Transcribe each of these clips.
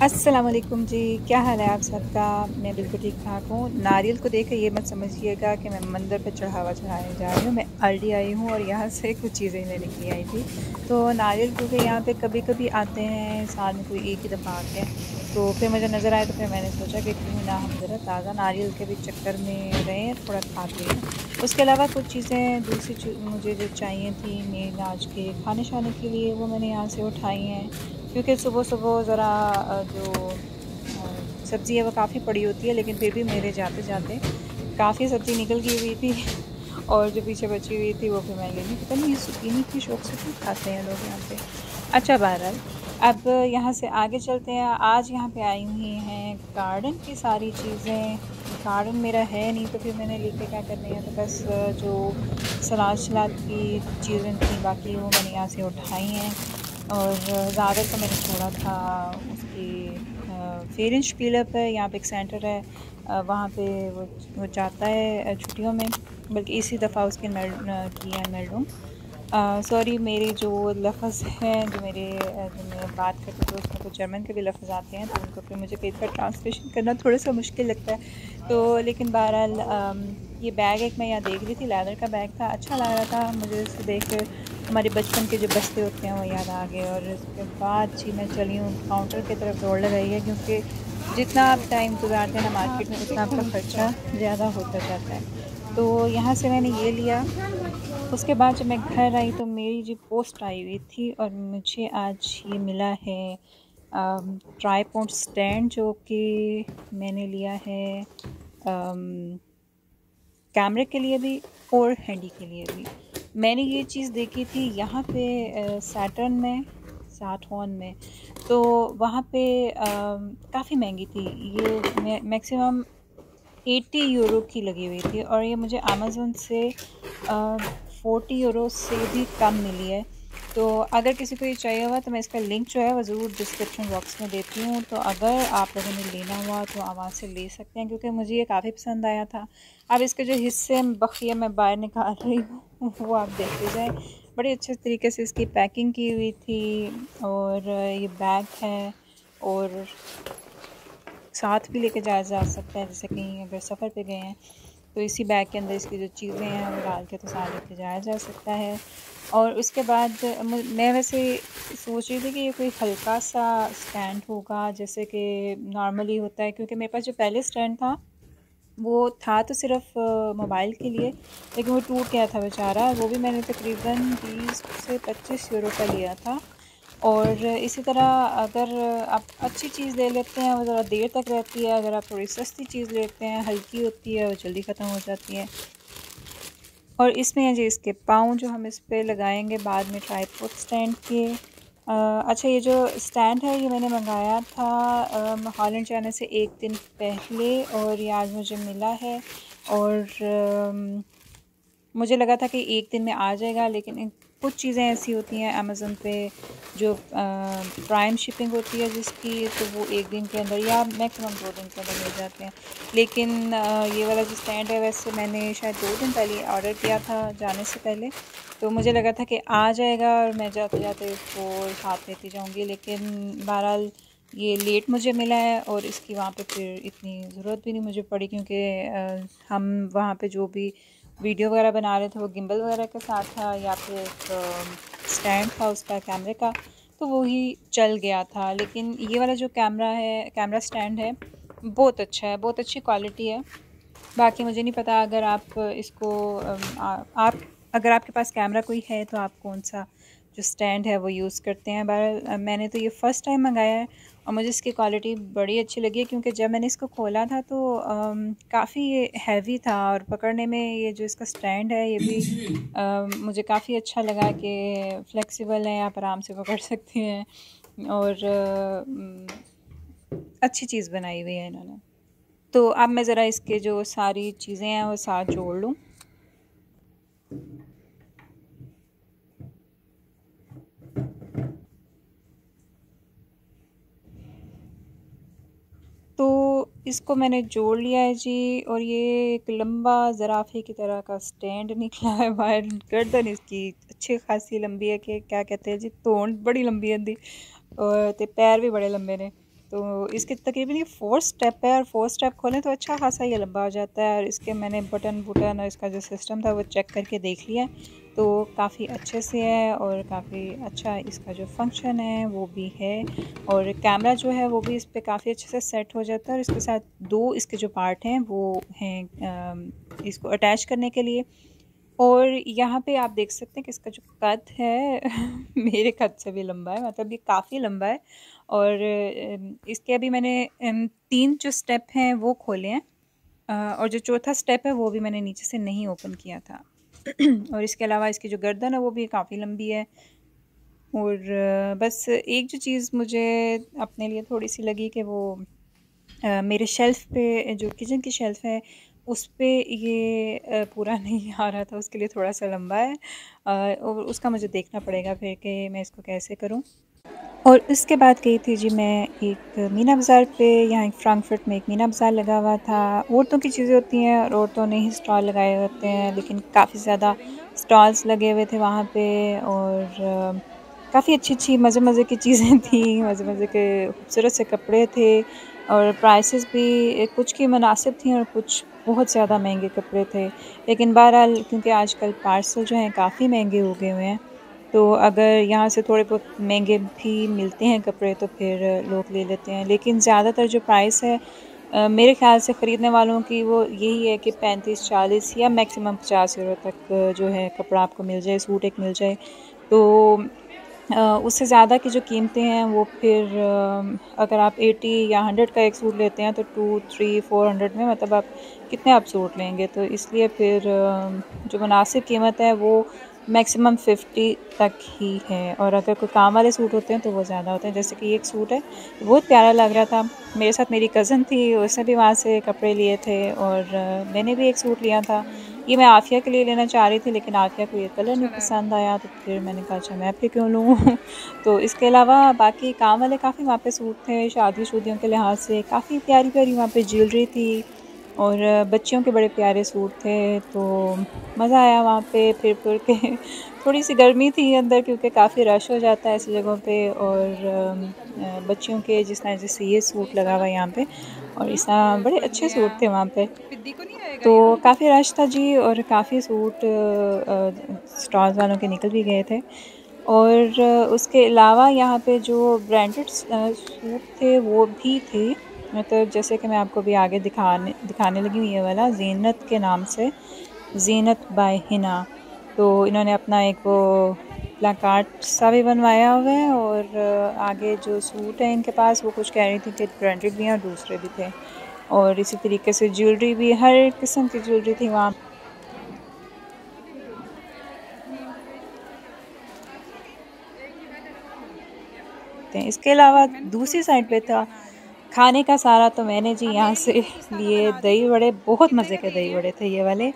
अस्सलाम वालेकुम जी, क्या हाल है आप सबका। मैं बिल्कुल ठीक-ठाक हूँ। नारियल को देख के ये मत समझिएगा कि मैं मंदिर पे चढ़ावा चढ़ाने जा रही हूँ। मैं अलडी आई हूँ और यहाँ से कुछ चीज़ें लेने के लिए आई थी। तो नारियल क्योंकि यहाँ पे कभी-कभी आते हैं, साल में कोई एक ही दफ़ा आते हैं। तो फिर मुझे नज़र आए तो फिर मैंने सोचा कि क्यों ना हम ज़रा ताज़ा नारियल के भी चक्कर में रहें, थोड़ा खा के लें। उसके अलावा कुछ चीज़ें दूसरी मुझे जो चाहिए थी मेन आज के खाने-शाने के लिए, वो मैंने यहाँ से उठाई हैं। क्योंकि सुबह-सुबह ज़रा सब्ज़ी है वो काफ़ी पड़ी होती है, लेकिन फिर भी मेरे जाते-जाते काफ़ी सब्ज़ी निकल गई हुई थी और जो पीछे बची हुई थी वो फिर मैं ले ली। पता नहीं ये ज़ुकीनी इतनी शौक से क्यों खाते हैं लोग यहाँ पे। अच्छा बहरहाल, अब यहाँ से आगे चलते हैं। आज यहाँ पे आई हुई हैं गार्डन की सारी चीज़ें। गार्डन मेरा है नहीं तो फिर मैंने लेके क्या करने हैं, तो बस जो सलाद-शलाद की चीज़ें थी बाकी वो मैंने यहाँ से उठाई हैं। और ज़्यादा तो मैंने छोड़ा था उसकी फेरेंच पीलर पे, यहाँ पे एक सेंटर है, वहाँ पे वो जाता है छुट्टियों में, बल्कि इसी दफ़ा उसकी की है मेल्डूम। सॉरी मेरे जो लफ़्ज़ हैं जो मेरे जो मैं बात करती हूँ तो उसमें कुछ जर्मन के भी लफ़्ज़ आते हैं, तो उनको फिर मुझे कई दफ़ा ट्रांसलेशन करना थोड़ा-सा मुश्किल लगता है। तो लेकिन बहरहाल ये बैग एक मैं यहाँ देख रही थी, लेदर का बैग था, अच्छा लग रहा था मुझे। उसे देख कर हमारे बचपन के जो बस्ते होते हैं वो याद आ गए और उसके बाद जी मैं चली हूँ काउंटर की तरफ दौड़ लगाई है, क्योंकि जितना आप टाइम गुज़ारते हैं ना मार्केट में उतना आपका ख़र्चा ज़्यादा होता जाता है। तो यहाँ से मैंने ये लिया। उसके बाद जब मैं घर आई तो मेरी जो पोस्ट आई हुई थी और मुझे आज ये मिला है ट्राइपॉड स्टैंड, जो कि मैंने लिया है कैमरे के लिए भी और हैंडी के लिए भी। मैंने ये चीज़ देखी थी यहाँ पे सैटर्न में, सैटर्न में, तो वहाँ पे काफ़ी महंगी थी। ये मैक्सिमम 80 यूरो की लगी हुई थी और ये मुझे अमेज़न से 40 यूरो से भी कम मिली है। तो अगर किसी को ये चाहिए हुआ तो मैं इसका लिंक जो है वो ज़रूर डिस्क्रिप्शन बॉक्स में देती हूँ। तो अगर आप लोगों ने लेना हुआ तो आप वहाँ से ले सकते हैं, क्योंकि मुझे ये काफ़ी पसंद आया था। अब इसके जो हिस्से बखिया मैं बाहर निकाल रही हूँ वो आप देखते जाएँ। बड़े अच्छे तरीके से इसकी पैकिंग की हुई थी और ये बैग है और साथ भी लेके जाया जा सकता है, जैसे कहीं अगर सफ़र पे गए हैं तो इसी बैग के अंदर इसकी जो चीज़ें हैं वो डाल के तो साथ लेके जाया जा सकता है। और उसके बाद मैं वैसे सोच रही थी कि ये कोई हल्का सा स्टैंड होगा जैसे कि नॉर्मली होता है, क्योंकि मेरे पास जो पहले स्टैंड था वो था तो सिर्फ़ मोबाइल के लिए, लेकिन वो टूट गया था बेचारा। वो भी मैंने तकरीबन 20 से 25 यूरो का लिया था। और इसी तरह अगर आप अच्छी चीज़ ले लेते हैं वो ज़रा देर तक रहती है, अगर आप थोड़ी सस्ती चीज़ लेते हैं, हल्की होती है, वो जल्दी ख़त्म हो जाती है। और इसमें है जी इसके पाँव जो हम इस पे लगाएँगे बाद में ट्राइपॉड स्टैंड के। अच्छा ये जो स्टैंड है ये मैंने मँगाया था हॉलैंड जाने से 1 दिन पहले और ये आज मुझे मिला है। और मुझे लगा था कि 1 दिन में आ जाएगा, लेकिन कुछ चीज़ें ऐसी होती हैं अमेज़न पे जो प्राइम शिपिंग होती है जिसकी, तो वो 1 दिन के अंदर या मैक्सिमम 2 दिन के अंदर मिल जाते हैं। लेकिन ये वाला जो स्टैंड है वैसे मैंने शायद 2 दिन पहले ऑर्डर किया था जाने से पहले, तो मुझे लगा था कि आ जाएगा और मैं जाते-जाते इसको साथ लेती जाऊँगी, लेकिन बहरहाल ये लेट मुझे मिला है और इसकी वहाँ पे फिर इतनी ज़रूरत भी नहीं मुझे पड़ी, क्योंकि हम वहाँ पे जो भी वीडियो वगैरह बना रहे थे वो गिम्बल वगैरह के साथ था या फिर एक स्टैंड था उसका कैमरे का, तो वो ही चल गया था। लेकिन ये वाला जो कैमरा है, कैमरा स्टैंड है, बहुत अच्छा है, बहुत अच्छी क्वालिटी है। बाकी मुझे नहीं पता अगर आप इसको आप अगर आपके पास कैमरा कोई है तो आप कौन-सा जो स्टैंड है वो यूज़ करते हैं। बहरहाल मैंने तो ये फ़र्स्ट टाइम मँगाया है और मुझे इसकी क्वालिटी बड़ी अच्छी लगी है, क्योंकि जब मैंने इसको खोला था तो काफ़ी ये हैवी था और पकड़ने में ये जो इसका स्टैंड है ये भी मुझे काफ़ी अच्छा लगा कि फ्लेक्सिबल है, आप आराम से पकड़ सकते हैं और अच्छी चीज़ बनाई हुई है इन्होंने। तो अब मैं ज़रा इसके जो सारी चीज़ें हैं वो साथ जोड़ लूँ। तो इसको मैंने जोड़ लिया है जी और ये एक लंबा ज़राफ़े की तरह का स्टैंड निकला है बाहर। गर्दन इसकी अच्छी खासी लंबी है कि क्या कहते हैं जी, तोंद बड़ी लंबी होंदी और ते पैर भी बड़े लंबे ने। तो इसके तकरीबन ये 4 स्टेप है और 4 स्टेप खोलें तो अच्छा खासा ये लंबा हो जाता है। और इसके मैंने बटन और इसका जो सिस्टम था वो चेक करके देख लिया, तो काफ़ी अच्छे से है और काफ़ी अच्छा इसका जो फंक्शन है वो भी है। और कैमरा जो है वो भी इस पे काफ़ी अच्छे से सेट हो जाता है। और इसके साथ 2 इसके जो पार्ट हैं वो हैं इसको अटैच करने के लिए। और यहाँ पे आप देख सकते हैं कि इसका जो कद है मेरे कद से भी लंबा है, मतलब ये काफ़ी लंबा है। और इसके अभी मैंने 3 जो स्टेप हैं वो खोले हैं, और जो चौथा स्टेप है वो भी मैंने नीचे से नहीं ओपन किया था। और इसके अलावा इसकी जो गर्दन है वो भी काफ़ी लंबी है। और बस एक जो चीज़ मुझे अपने लिए थोड़ी-सी लगी कि वो मेरे शेल्फ़ पे जो किचन की शेल्फ़ है उस पे ये पूरा नहीं आ रहा था, उसके लिए थोड़ा-सा लंबा है। और उसका मुझे देखना पड़ेगा फिर कि मैं इसको कैसे करूँ। और इसके बाद गई थी जी मैं एक मीना बाज़ार पे, यहाँ एक फ्रैंकफर्ट में एक मीना बाज़ार लगा हुआ था। औरतों की चीज़ें होती हैं और औरतों ने ही स्टॉल लगाए होते हैं, लेकिन काफ़ी ज़्यादा स्टॉल्स लगे हुए थे वहाँ पे। और काफ़ी अच्छी-अच्छी मज़े-मज़े की चीज़ें थी, मज़े-मज़े के खूबसूरत से कपड़े थे। और प्राइसेस भी कुछ की मुनासिब थी और कुछ बहुत ज़्यादा महँगे कपड़े थे। लेकिन बहरहाल क्योंकि आजकल पार्सल जो हैं काफ़ी महँगे हो गए हुए हैं, तो अगर यहाँ से थोड़े बहुत महँगे भी मिलते हैं कपड़े तो फिर लोग ले लेते हैं। लेकिन ज़्यादातर जो प्राइस है मेरे ख़्याल से ख़रीदने वालों की वो यही है कि 35-40 या मैक्सिमम 50 यूरो तक जो है कपड़ा आपको मिल जाए, सूट एक मिल जाए। तो उससे ज़्यादा की जो कीमतें हैं वो फिर अगर आप 80 या 100 का एक सूट लेते हैं तो 2, 3, 400 में मतलब आप कितने आप सूट लेंगे। तो इसलिए फिर जो मुनासिब कीमत है वो मैक्सिमम 50 तक ही है। और अगर कोई काम वाले सूट होते हैं तो वो ज़्यादा होते हैं। जैसे कि ये एक सूट है, बहुत प्यारा लग रहा था। मेरे साथ मेरी कज़न थी, उसने भी वहाँ से कपड़े लिए थे और मैंने भी एक सूट लिया था। ये मैं आफ़िया के लिए लेना चाह रही थी, लेकिन आफ़िया को ये कलर नहीं पसंद आया, तो फिर मैंने कहा अच्छा मैं फिर क्यों लूँ। तो इसके अलावा बाकी काम वाले काफ़ी वहाँ पे सूट थे, शादी-शुदियों के लिहाज से काफ़ी प्यारी-प्यारी वहाँ पे ज्वेलरी थी। और बच्चियों के बड़े प्यारे सूट थे, तो मज़ा आया वहाँ पे फिर के। थोड़ी-सी गर्मी थी अंदर क्योंकि काफ़ी रश हो जाता है ऐसी जगहों पे। और बच्चियों के जिस तरह जैसे ये सूट लगा हुआ है यहाँ पे, और इस तरह बड़े अच्छे सूट थे वहाँ पे। तो काफ़ी रश था जी और काफ़ी सूट स्टॉल्स वालों के निकल भी गए थे। और उसके अलावा यहाँ पे जो ब्रांडेड सूट थे वो भी थे। मतलब जैसे कि मैं आपको अभी आगे दिखाने लगी हूँ, ये वाला ज़ीनत के नाम से, ज़ीनत बाय हिना। तो इन्होंने अपना एक वो प्लाकार्ड सा भी बनवाया हुआ है। और आगे जो सूट है इनके पास वो कुछ कह रही थी कि ब्रांडेड भी हैं और दूसरे भी थे। और इसी तरीके से ज्वेलरी भी, हर किस्म की ज्वेलरी थी वहाँ पे। इसके अलावा दूसरी साइड पे था खाने का सारा, तो मैंने जी यहाँ से लिए दही बड़े, बहुत मज़े के दही बड़े थे ये वाले।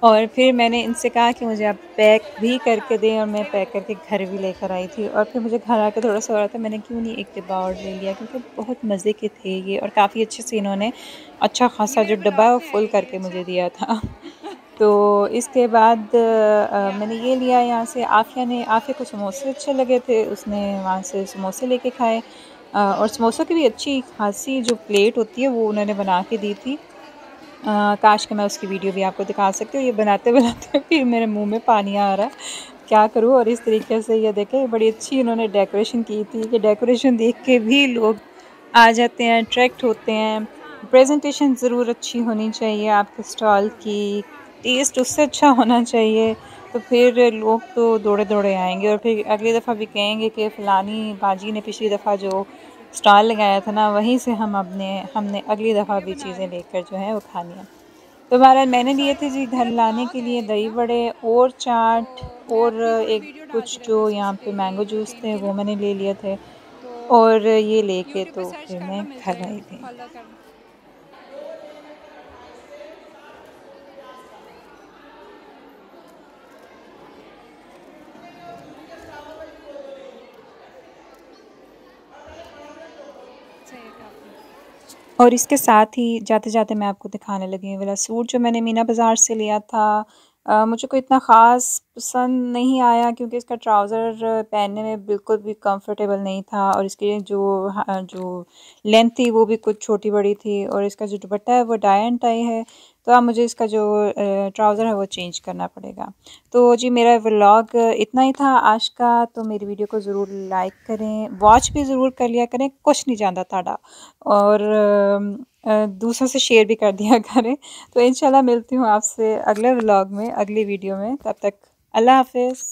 और फिर मैंने इनसे कहा कि मुझे आप पैक भी करके दें, और मैं पैक करके घर भी लेकर आई थी। और फिर मुझे घर आके थोड़ा-सा हो रहा था, मैंने क्यों नहीं एक डिब्बा और ले लिया, क्योंकि बहुत मज़े के थे ये और काफ़ी अच्छे से इन्होंने अच्छा ख़ासा जो डब्बा है वो फुल करके मुझे दिया था। तो इसके बाद मैंने ये लिया यहाँ से। आफ़िया को समोसे अच्छे लगे थे, उसने वहाँ से समोसे लेके खाए। और समोसों की भी अच्छी ख़ासी जो प्लेट होती है वो उन्होंने बना के दी थी। काश कि मैं उसकी वीडियो भी आपको दिखा सकती हूँ। ये बनाते-बनाते फिर मेरे मुँह में पानी आ रहा है, क्या करूँ। और इस तरीके से ये देखें बड़ी अच्छी इन्होंने डेकोरेशन की थी, कि डेकोरेशन देख के भी लोग आ जाते हैं, अट्रैक्ट होते हैं। प्रेज़ेंटेशन ज़रूर अच्छी होनी चाहिए आपके स्टॉल की, टेस्ट उससे अच्छा होना चाहिए, तो फिर लोग तो दौड़े-दौड़े आएँगे और फिर अगली दफ़ा भी कहेंगे कि फ़लानी बाजी ने पिछली दफ़ा जो स्टॉल लगाया था ना, वहीं से हमने अगली दफ़ा भी चीज़ें लेकर जो है वो खानी है। तो बहरहाल मैंने लिए थे जी घर लाने के लिए दही बड़े और चाट, और एक कुछ जो यहाँ पे मैंगो जूस थे वो मैंने ले लिए थे। और ये लेके तो फिर मैं घर आई थी। और इसके साथ ही जाते-जाते मैं आपको दिखाने लगी ये वाला सूट जो मैंने मीना बाज़ार से लिया था। मुझे कोई इतना ख़ास पसंद नहीं आया क्योंकि इसका ट्राउज़र पहनने में बिल्कुल भी कंफर्टेबल नहीं था और इसकी जो लेंथ थी वो भी कुछ छोटी बड़ी थी और इसका जो दुपट्टा है वो डाई एंड टाई है। तो अब मुझे इसका जो ट्राउज़र है वो चेंज करना पड़ेगा। तो जी मेरा व्लॉग इतना ही था आज का। तो मेरी वीडियो को ज़रूर लाइक करें, वॉच भी ज़रूर कर लिया करें, कुछ नहीं जानता ताड़ा, और दूसरों से शेयर भी कर दिया करें। तो इंशाल्लाह मिलती हूँ आपसे अगले व्लॉग में, अगली वीडियो में। तब तक अल्लाह हाफ़िज़।